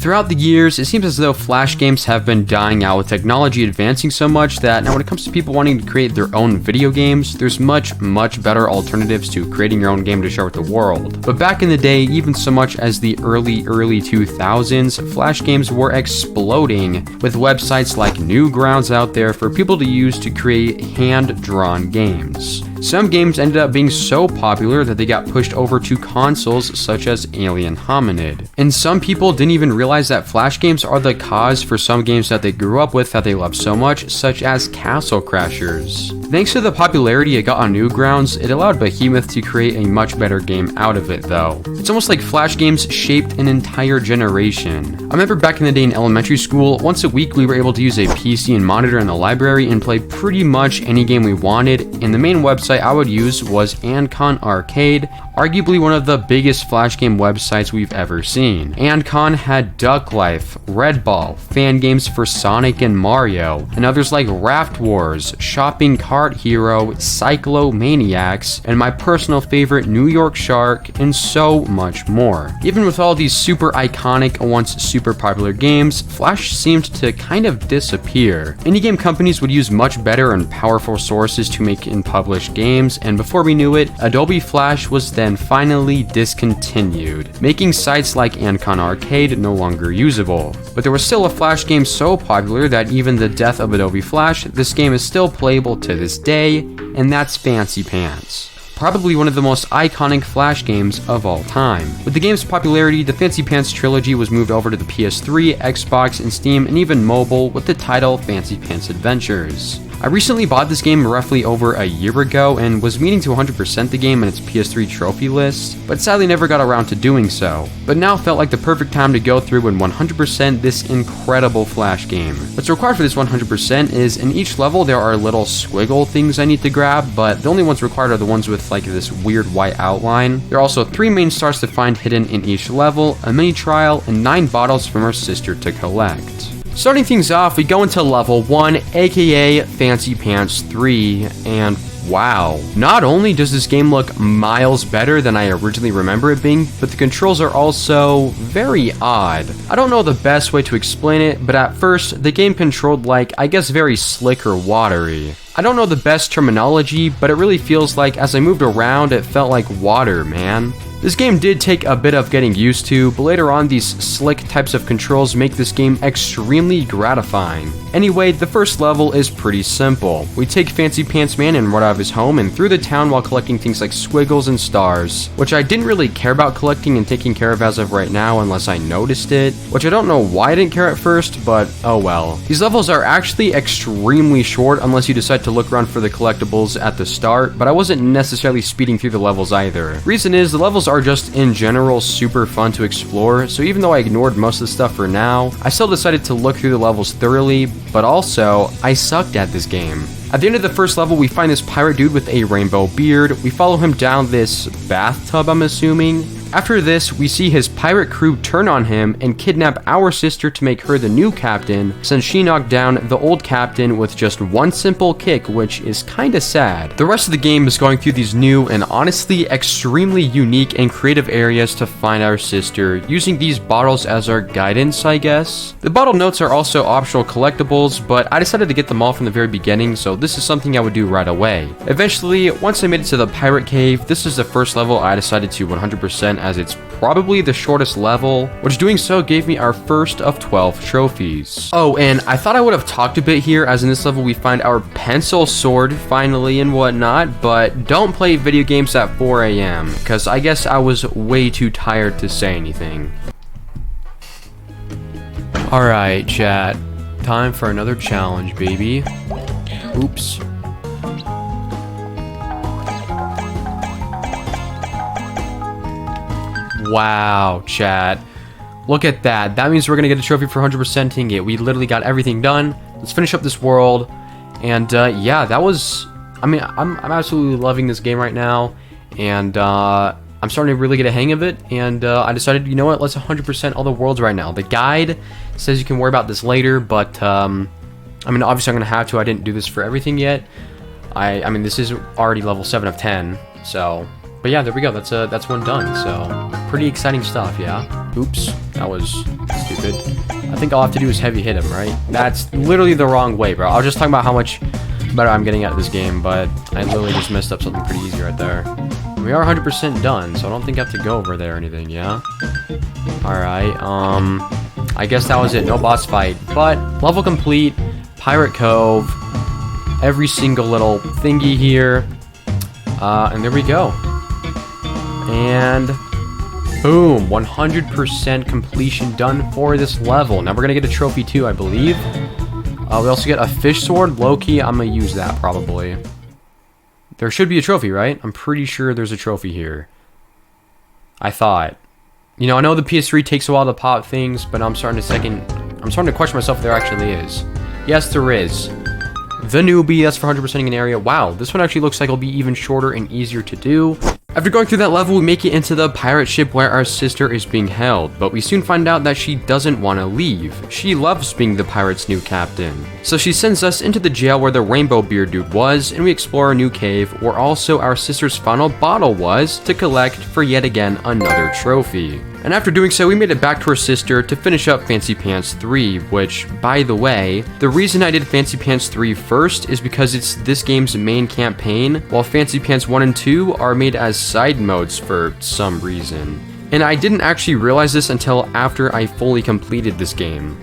Throughout the years, it seems as though Flash games have been dying out with technology advancing so much that now when it comes to people wanting to create their own video games, there's much better alternatives to creating your own game to share with the world. But back in the day, even so much as the early 2000s, Flash games were exploding with websites like Newgrounds out there for people to use to create hand-drawn games. Some games ended up being so popular that they got pushed over to consoles such as Alien Hominid. And some people didn't even realize that Flash games are the cause for some games that they grew up with that they love so much, such as Castle Crashers. Thanks to the popularity it got on Newgrounds, it allowed Behemoth to create a much better game out of it though. It's almost like Flash games shaped an entire generation. I remember back in the day in elementary school, once a week we were able to use a PC and monitor in the library and play pretty much any game we wanted, and the main website I would use was Ancon Arcade, arguably one of the biggest Flash game websites we've ever seen. Ancon had Duck Life, Red Ball, fan games for Sonic and Mario, and others like Raft Wars, Shopping Cart Hero, Cyclomaniacs, and my personal favorite New York Shark, and so much more. Even with all these super iconic, once super popular games, Flash seemed to kind of disappear. Indie game companies would use much better and powerful sources to make and publish games, and before we knew it, Adobe Flash was then finally discontinued, making sites like Ancon Arcade no longer usable. But there was still a Flash game so popular that even the death of Adobe Flash, this game is still playable to this day, and that's Fancy Pants. Probably one of the most iconic Flash games of all time. With the game's popularity, the Fancy Pants trilogy was moved over to the PS3, Xbox, and Steam, and even mobile with the title Fancy Pants Adventures. I recently bought this game roughly over a year ago and was meaning to 100% the game in its PS3 trophy list, but sadly never got around to doing so. But now felt like the perfect time to go through and 100% this incredible Flash game. What's required for this 100% is in each level there are little squiggle things I need to grab, but the only ones required are the ones with like this weird white outline. There are also 3 main stars to find hidden in each level, a mini trial, and 9 bottles from our sister to collect. Starting things off, we go into level 1, aka Fancy Pants 3, and wow. Not only does this game look miles better than I originally remember it being, but the controls are also very odd. I don't know the best way to explain it, but at first, the game controlled like, I guess very slick or watery. I don't know the best terminology, but it really feels like as I moved around, it felt like water, man. This game did take a bit of getting used to, but later on these slick types of controls make this game extremely gratifying. Anyway, the first level is pretty simple. We take Fancy Pants Man and run out of his home and through the town while collecting things like squiggles and stars, which I didn't really care about collecting and taking care of as of right now unless I noticed it, which I don't know why I didn't care at first, but oh well. These levels are actually extremely short unless you decide to look around for the collectibles at the start, but I wasn't necessarily speeding through the levels either. Reason is, the levels are just in general super fun to explore, so even though I ignored most of the stuff for now, I still decided to look through the levels thoroughly, but also, I sucked at this game. At the end of the first level, we find this pirate dude with a rainbow beard. We follow him down this bathtub, I'm assuming. After this, we see his pirate crew turn on him and kidnap our sister to make her the new captain, since she knocked down the old captain with just one simple kick, which is kinda sad. The rest of the game is going through these new and honestly extremely unique and creative areas to find our sister, using these bottles as our guidance, I guess. The bottle notes are also optional collectibles, but I decided to get them all from the very beginning, so this is something I would do right away. Eventually, once I made it to the pirate cave, this is the first level I decided to 100% as it's probably the shortest level, which doing so gave me our first of 12 trophies. Oh, and I thought I would have talked a bit here, as in this level we find our pencil sword finally and whatnot, but don't play video games at 4 AM, because I guess I was way too tired to say anything. Alright, chat. Time for another challenge, baby. Oops. Wow, chat. Look at that. That means we're gonna get a trophy for 100%ing it. We literally got everything done. Let's finish up this world. And yeah, that was... I mean, I'm absolutely loving this game right now. And I'm starting to really get a hang of it. And I decided, you know what? Let's 100% all the worlds right now. The guide says you can worry about this later, but I mean, obviously I'm gonna have to. I didn't do this for everything yet. I mean, this is already level 7 of 10, so... But yeah, there we go. That's one done. So pretty exciting stuff, yeah. Oops, that was stupid. I think all I have to do is heavy hit him, right? That's literally the wrong way, bro. I was just talking about how much better I'm getting at this game, but I literally just messed up something pretty easy right there. We are 100% done, so I don't think I have to go over there or anything, yeah? Alright, I guess that was it. No boss fight, but level complete, Pirate Cove, every single little thingy here, and there we go. And boom, 100% completion done for this level. Now we're gonna get a trophy too, I believe. We also get a fish sword. Low-key, I'm gonna use that probably. There should be a trophy, right? I'm pretty sure there's a trophy here. I thought. You know, I know the PS3 takes a while to pop things, but I'm starting to question myself if there actually is. Yes, there is. The newbie, that's for 100%ing an area. Wow, this one actually looks like it'll be even shorter and easier to do. After going through that level, we make it into the pirate ship where our sister is being held, but we soon find out that she doesn't want to leave. She loves being the pirate's new captain. So she sends us into the jail where the rainbow beard dude was, and we explore a new cave where also our sister's final bottle was to collect for yet again another trophy. And after doing so, we made it back to her sister to finish up Fancy Pants 3, which, by the way, the reason I did Fancy Pants 3 first is because it's this game's main campaign, while Fancy Pants 1 and 2 are made as side modes for some reason. And I didn't actually realize this until after I fully completed this game.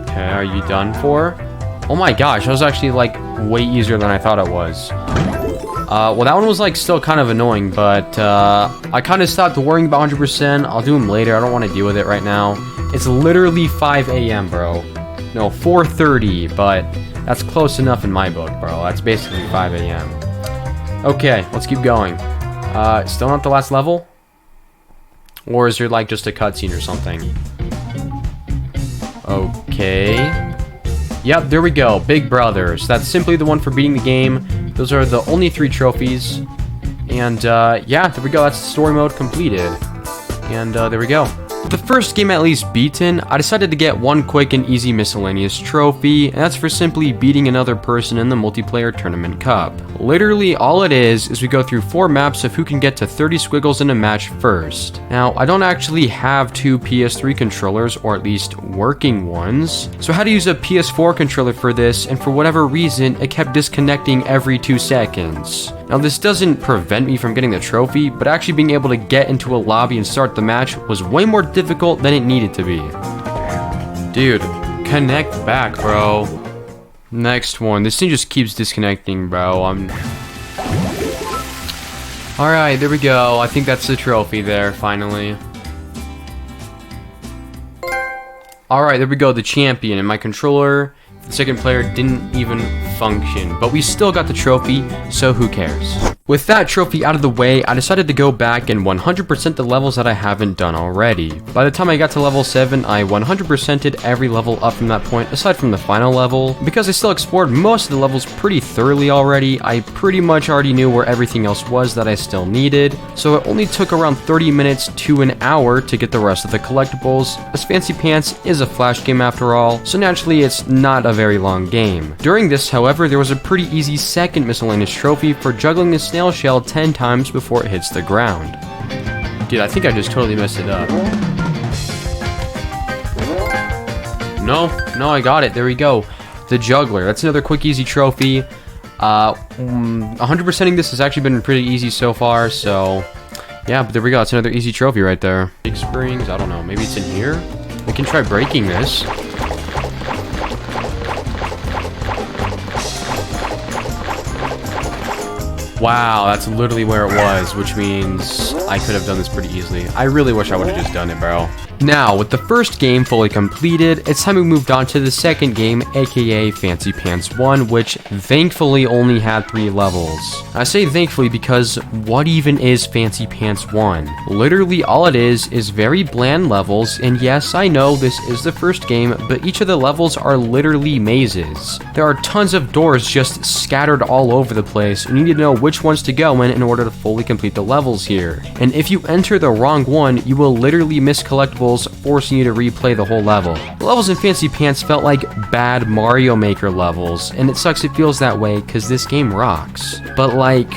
Okay, are you done for? Oh my gosh, that was actually like way easier than I thought it was. Well, that one was like still kind of annoying, but I kind of stopped worrying about 100%. I'll do them later. I don't want to deal with it right now. It's literally 5 a.m., bro. No, 4:30, but that's close enough in my book, bro. That's basically 5 a.m. Okay, let's keep going. Still not the last level? Or is there like just a cutscene or something? Okay. Yep, there we go. Big Brothers. That's simply the one for beating the game. Those are the only 3 trophies. And yeah, there we go. That's the story mode completed. And there we go. The first game at least beaten, I decided to get one quick and easy miscellaneous trophy, and that's for simply beating another person in the multiplayer tournament cup. Literally all it is we go through 4 maps of who can get to 30 squiggles in a match first. Now, I don't actually have 2 PS3 controllers, or at least working ones, so I had to use a PS4 controller for this, and for whatever reason, it kept disconnecting every 2 seconds. Now, this doesn't prevent me from getting the trophy, but actually being able to get into a lobby and start the match was way more difficult than it needed to be. Dude, connect back, bro. Next one. This thing just keeps disconnecting, bro. Alright, there we go. I think that's the trophy there, finally. Alright, there we go, the champion. And my controller, the second player, didn't even function. But we still got the trophy, so who cares? With that trophy out of the way, I decided to go back and 100% the levels that I haven't done already. By the time I got to level 7, I 100%ed every level up from that point, aside from the final level. Because I still explored most of the levels pretty thoroughly already, I pretty much already knew where everything else was that I still needed, so it only took around 30 minutes to an hour to get the rest of the collectibles, as Fancy Pants is a flash game after all, so naturally it's not a very long game. During this, however, there was a pretty easy second miscellaneous trophy for juggling the snail shell 10 times before it hits the ground. Dude, I think I just totally messed it up. No, I got it. There we go. The juggler. That's another quick, easy trophy. 100%ing this has actually been pretty easy so far, so yeah, but there we go. That's another easy trophy right there. Big springs. I don't know. Maybe it's in here? We can try breaking this. Wow, that's literally where it was, which means I could have done this pretty easily. I really wish I would have just done it, bro. Now, with the first game fully completed, it's time we moved on to the second game, aka Fancy Pants 1, which thankfully only had 3 levels. I say thankfully because what even is Fancy Pants 1? Literally all it is very bland levels, and yes, I know this is the first game, but each of the levels are literally mazes. There are tons of doors just scattered all over the place, and you need to know which which ones to go in order to fully complete the levels here. And if you enter the wrong one, you will literally miss collectibles, forcing you to replay the whole level. The levels in Fancy Pants felt like bad Mario Maker levels, and it sucks it feels that way because this game rocks. But like,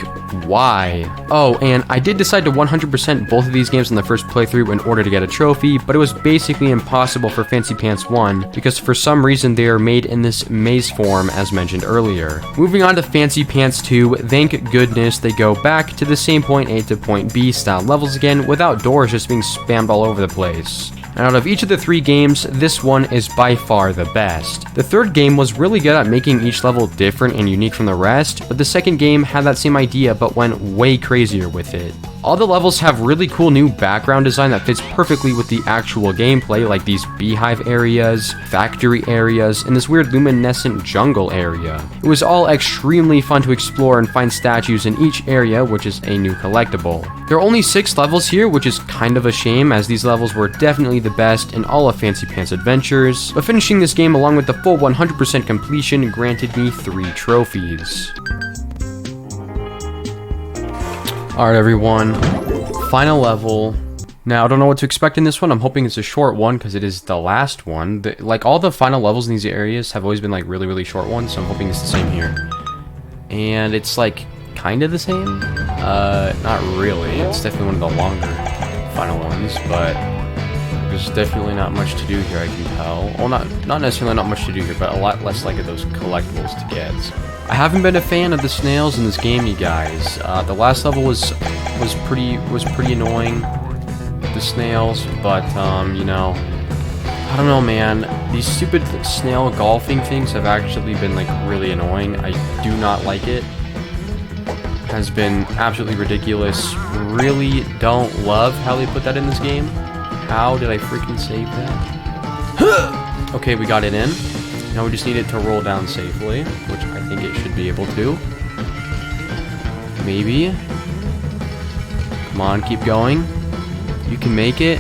why? Oh, and I did decide to 100% both of these games on the first playthrough in order to get a trophy, but it was basically impossible for Fancy Pants 1 because for some reason they are made in this maze form as mentioned earlier. Moving on to Fancy Pants 2, thank goodness they go back to the same point A to point B style levels again without doors just being spammed all over the place. And out of each of the 3 games, this one is by far the best. The third game was really good at making each level different and unique from the rest, but the second game had that same idea but went way crazier with it. All the levels have really cool new background design that fits perfectly with the actual gameplay, like these beehive areas, factory areas, and this weird luminescent jungle area. It was all extremely fun to explore and find statues in each area, which is a new collectible. There are only 6 levels here, which is kind of a shame as these levels were definitely the best in all of Fancy Pants Adventures, but finishing this game along with the full 100% completion granted me 3 trophies. Alright everyone, final level. Now I don't know what to expect in this one. I'm hoping it's a short one because it is the last one. Like all the final levels in these areas have always been like really short ones, so I'm hoping it's the same here. And it's like kind of the same. Not really. It's definitely one of the longer final ones, but there's definitely not much to do here, I can tell. Well, not necessarily not much to do here, but a lot less like of those collectibles to get. I haven't been a fan of the snails in this game, you guys. The last level was pretty annoying, the snails, but you know, I don't know, man. These stupid snail golfing things have actually been like really annoying. I do not like it. It has been absolutely ridiculous. Really don't love how they put that in this game. How did I freaking save that? Okay, we got it in. Now we just need it to roll down safely, which I think it should be able to. Maybe. Come on, keep going. You can make it.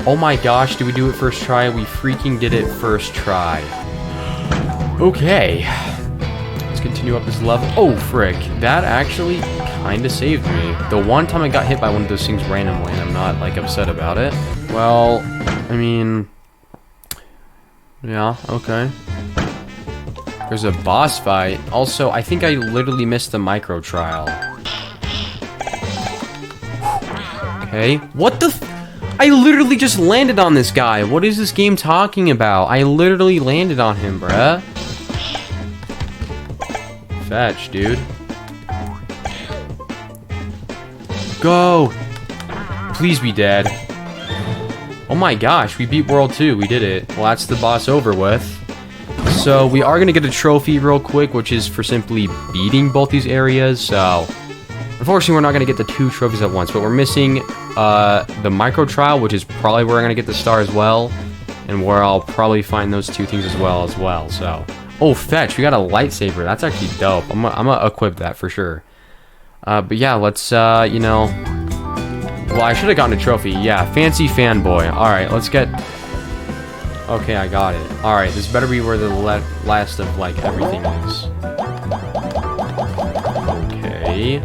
Oh my gosh, did we do it first try? We freaking did it first try. Okay. Let's continue up this level. Oh, frick. That actually kind of saved me. The one time I got hit by one of those things randomly, and I'm not, like, upset about it. Well, I mean... yeah, okay. There's a boss fight. Also, I think I literally missed the micro trial. Okay. What the I literally just landed on this guy. What is this game talking about? I literally landed on him, bruh. Fetch, dude. Go! Please be dead. Oh my gosh, we beat World 2. We did it. Well, that's the boss over with. So, we are going to get a trophy real quick, which is for simply beating both these areas. So, unfortunately, we're not going to get the 2 trophies at once, but we're missing the micro trial, which is probably where I'm going to get the star as well, and where I'll probably find those 2 things as well. So, oh, fetch, we got a lightsaber. That's actually dope. I'm gonna equip that for sure. But yeah, let's, you know... well, I should have gotten a trophy. Yeah, fancy fanboy. Alright, let's get... okay, I got it. Alright, this better be where the last of, like, everything is. Okay.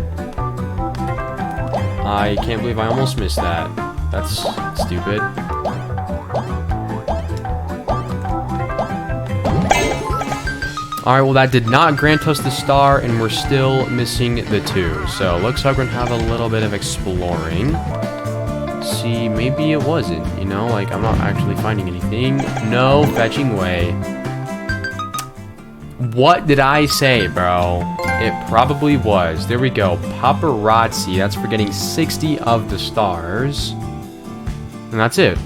I can't believe I almost missed that. That's stupid. Alright, well that did not grant us the star, and we're still missing the 2. So, looks like we're gonna have a little bit of exploring. See, maybe it wasn't, you know? Like, I'm not actually finding anything. No fetching way. What did I say, bro? It probably was. There we go. Paparazzi. That's for getting 60 of the stars. And that's it.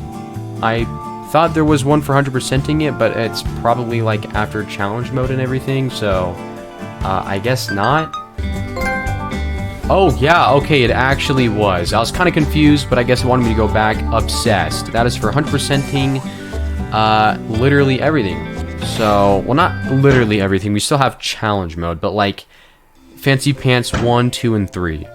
I thought there was one for 100%ing it, but it's probably like after challenge mode and everything, so I guess not. Oh yeah, okay, it actually was. I was kind of confused, but I guess it wanted me to go back. Obsessed. That is for 100%ing literally everything. So, well, not literally everything. We still have challenge mode, but like Fancy Pants 1, 2, and 3.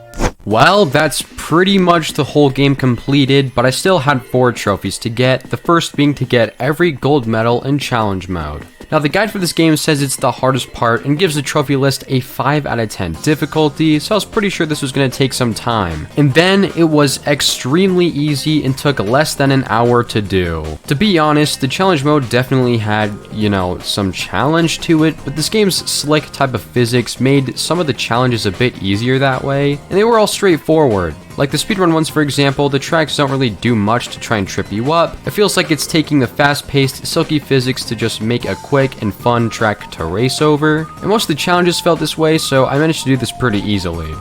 Well, that's pretty much the whole game completed, but I still had 4 trophies to get, the first being to get every gold medal in challenge mode. Now the guide for this game says it's the hardest part and gives the trophy list a 5 out of 10 difficulty, so I was pretty sure this was going to take some time. And then it was extremely easy and took less than an hour to do. To be honest, the challenge mode definitely had, you know, some challenge to it, but this game's slick type of physics made some of the challenges a bit easier that way, and they were all straightforward. Like the speedrun ones, for example, the tracks don't really do much to try and trip you up. It feels like it's taking the fast-paced, silky physics to just make a quick and fun track to race over. And most of the challenges felt this way, so I managed to do this pretty easily.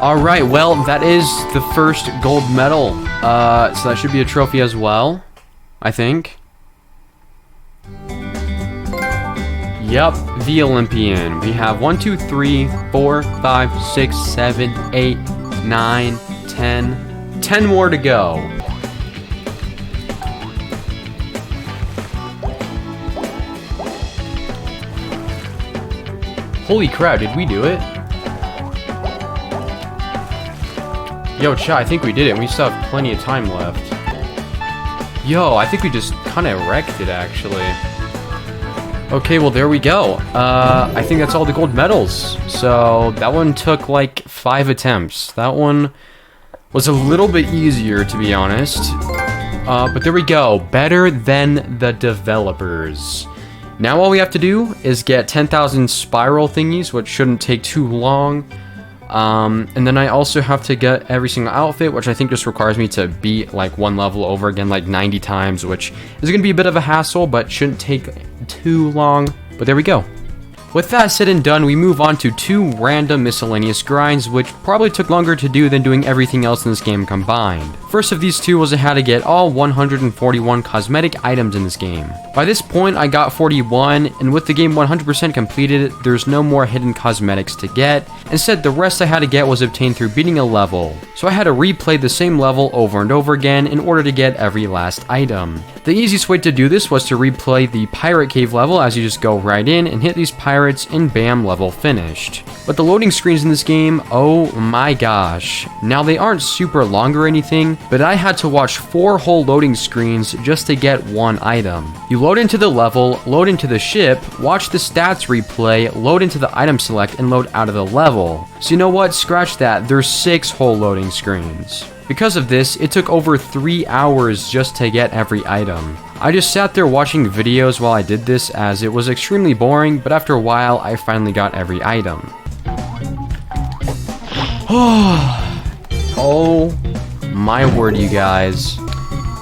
Alright, well, that is the first gold medal. So that should be a trophy as well, I think. Yep, the Olympian. We have 1, 2, 3, 4, 5, 6, 7, 8, 9, 10. 10 more to go. Holy crap, did we do it? Yo, chat, I think we did it. We still have plenty of time left. Yo, I think we just kind of wrecked it, actually. Okay, well, there we go. I think that's all the gold medals. So that one took like 5 attempts. That one was a little bit easier, to be honest. But there we go. Better than the developers. Now all we have to do is get 10,000 spiral thingies, which shouldn't take too long. And then I also have to get every single outfit, which I think just requires me to beat like one level over again like 90 times, which is going to be a bit of a hassle, but shouldn't take too long. But there we go. With that said and done, we move on to 2 random miscellaneous grinds, which probably took longer to do than doing everything else in this game combined. First of these 2 was how to get all 141 cosmetic items in this game. By this point, I got 41, and with the game 100% completed, there's no more hidden cosmetics to get. Instead, the rest I had to get was obtained through beating a level. So I had to replay the same level over and over again in order to get every last item. The easiest way to do this was to replay the pirate cave level, as you just go right in and hit these pirates and bam, level finished. But the loading screens in this game, oh my gosh. Now they aren't super long or anything, but I had to watch 4 whole loading screens just to get one item. You load into the level, load into the ship, watch the stats replay, load into the item select, and load out of the level. So you know what, scratch that, there's 6 whole loading screens. Because of this, it took over 3 hours just to get every item. I just sat there watching videos while I did this, as it was extremely boring, but after a while I finally got every item. Oh my word, you guys.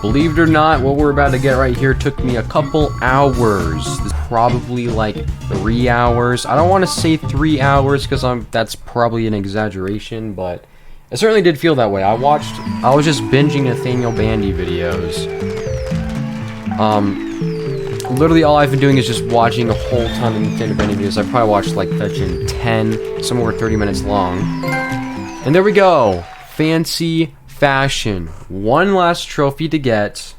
Believe it or not, what we're about to get right here took me a couple hours. Probably like 3 hours. I don't want to say 3 hours because that's probably an exaggeration, but it certainly did feel that way. I was just binging Nathaniel Bandy videos. Literally all I've been doing is just watching a whole ton of Nathaniel Bandy videos. I probably watched like 10, some were 30 minutes long. And there we go. Fancy fashion. One last trophy to get,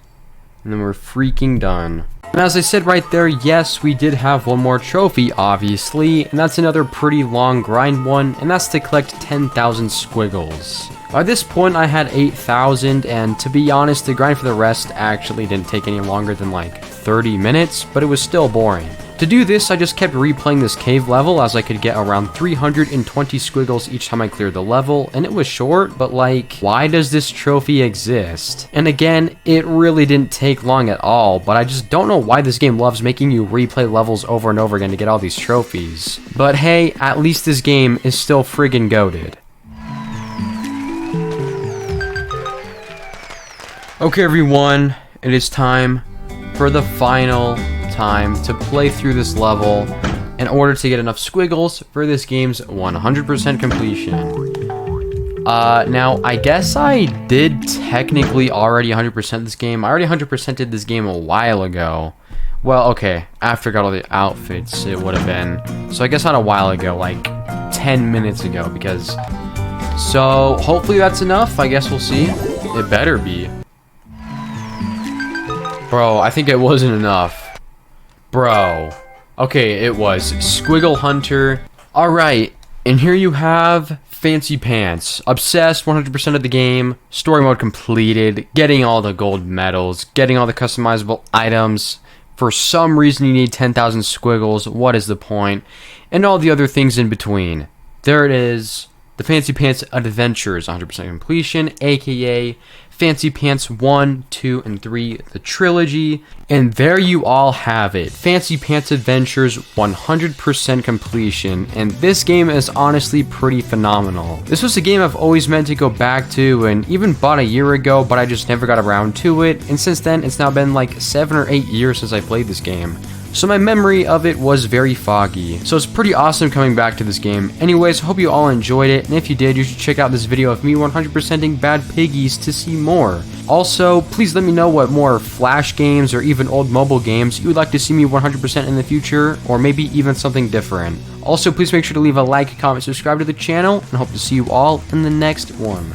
and then we're freaking done. And as I said right there, yes, we did have one more trophy, obviously, and that's another pretty long grind one, and that's to collect 10,000 squiggles. By this point, I had 8,000, and to be honest, the grind for the rest actually didn't take any longer than like 30 minutes, but it was still boring. To do this, I just kept replaying this cave level as I could get around 320 squiggles each time I cleared the level, and it was short, but like, why does this trophy exist? And again, it really didn't take long at all, but I just don't know why this game loves making you replay levels over and over again to get all these trophies. But hey, at least this game is still friggin' goated. Okay everyone, it is time for the final time to play through this level in order to get enough squiggles for this game's 100% completion. Now, I guess I did technically already 100% this game. I already 100%ed this game a while ago. Well, okay, after I got all the outfits, it would have been. So I guess not a while ago, like 10 minutes ago, because... So, hopefully that's enough. I guess we'll see. It better be. Bro, I think it wasn't enough. Bro. Okay, it was. Squiggle Hunter. Alright, And here you have Fancy Pants. Obsessed 100% of the game, story mode completed, getting all the gold medals, getting all the customizable items. For some reason you need 10,000 squiggles, what is the point? And all the other things in between. There it is. The Fancy Pants Adventures 100% completion, aka Fancy Pants 1, 2, and 3, the trilogy. And there you all have it. Fancy Pants Adventures 100% completion. And this game is honestly pretty phenomenal. This was a game I've always meant to go back to and even bought a year ago, but I just never got around to it. And since then, it's now been like 7 or 8 years since I played this game. So my memory of it was very foggy. So it's pretty awesome coming back to this game. Anyways, hope you all enjoyed it, and if you did, you should check out this video of me 100%ing Bad Piggies to see more. Also, please let me know what more Flash games or even old mobile games you would like to see me 100% in the future, or maybe even something different. Also, please make sure to leave a like, comment, subscribe to the channel, and hope to see you all in the next one.